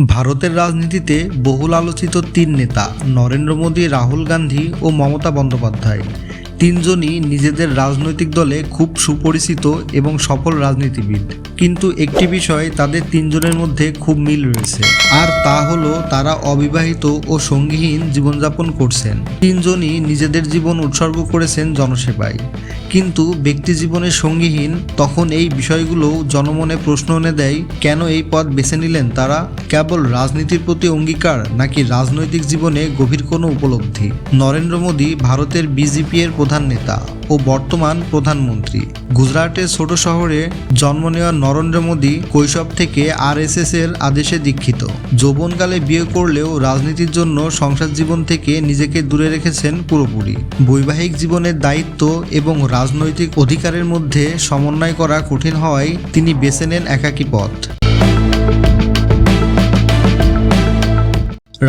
ভারতের রাজনীতিতে বহুল আলোচিত তিন নেতা নরেন্দ্র মোদী, রাহুল গান্ধী ও মমতা বন্দ্যোপাধ্যায় তিনজনই নিজেদের রাজনৈতিক দলে খুব সুপরিচিত এবং সফল রাজনীতিবিদ। কিন্তু একটি বিষয় তাদের তিনজনের মধ্যে খুব মিল রয়েছে, আর তা হলো তারা অবিবাহিত ও সঙ্গীহীন জীবনযাপন করছেন। তিনজনই নিজেদের জীবন উৎসর্গ করেছেন জনসেবায়। কিন্তু ব্যক্তি জীবনে সঙ্গীহীন, তখন এই বিষয়গুলো জনমনে প্রশ্ন এনে দেয়, কেন এই পথ বেছে নিলেন তারা? কেবল রাজনীতির প্রতি অঙ্গীকার, নাকি রাজনৈতিক জীবনে গভীর কোনো উপলব্ধি? নরেন্দ্র মোদী ভারতের বিজেপি এর প্রধান নেতা ও বর্তমান প্রধানমন্ত্রী। গুজরাটের ছোট শহরে জন্ম নেওয়া নরেন্দ্র মোদী কৈশোর থেকে আরএসএস এর আদেশে দীক্ষিত। যৌবনকালে বিয়ে করলেও রাজনীতির জন্য সংসার জীবন থেকে নিজেকে দূরে রেখেছেন পুরোপুরি। বৈবাহিক জীবনের দায়িত্ব এবং রাজনৈতিক অধিকারের মধ্যে সমন্বয় করা কঠিন হওয়ায় তিনি বেছে নেন একাকী পথ।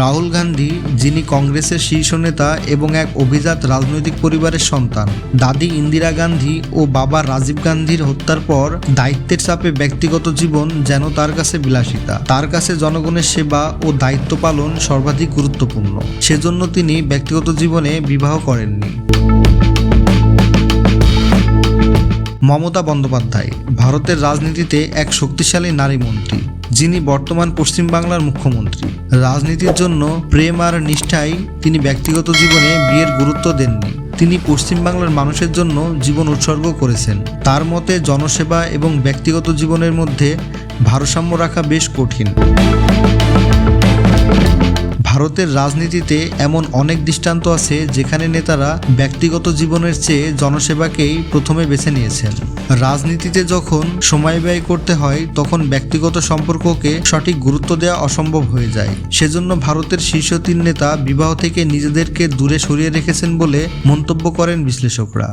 রাহুল গান্ধী, যিনি কংগ্রেসের শীর্ষ নেতা এবং এক অভিজাত রাজনৈতিক পরিবারের সন্তান। দাদি ইন্দিরা গান্ধী ও বাবা রাজীব গান্ধীর হত্যার পর দায়িত্বের চাপে ব্যক্তিগত জীবন যেন তার কাছে বিলাসিতা। তার কাছে জনগণের সেবা ও দায়িত্ব পালন সর্বাধিক গুরুত্বপূর্ণ। সেজন্য তিনি ব্যক্তিগত জীবনে বিবাহ করেননি। মমতা বন্দ্যোপাধ্যায় ভারতের রাজনীতিতে এক শক্তিশালী নারী মন্ত্রী, যিনি বর্তমান পশ্চিমবাংলার মুখ্যমন্ত্রী। রাজনীতির জন্য প্রেম আর নিষ্ঠায় তিনি ব্যক্তিগত জীবনে বিয়ের গুরুত্ব দেননি। তিনি পশ্চিমবাংলার মানুষের জন্য জীবন উৎসর্গ করেছেন। তার মতে জনসেবা এবং ব্যক্তিগত জীবনের মধ্যে ভারসাম্য রাখা বেশ কঠিন। ভারতের রাজনীতিতে এমন অনেক দৃষ্টান্ত আছে যেখানে নেতারা ব্যক্তিগত জীবনের চেয়ে জনসেবাকেই প্রথমে বেছে নিয়েছেন। রাজনীতিতে যখন সময় ব্যয় করতে হয়, তখন ব্যক্তিগত সম্পর্ককে সঠিক গুরুত্ব দেওয়া অসম্ভব হয়ে যায়। সেজন্য ভারতের শীর্ষ তিন নেতা বিবাহ থেকে নিজেদেরকে দূরে সরিয়ে রেখেছেন বলে মন্তব্য করেন বিশ্লেষকরা।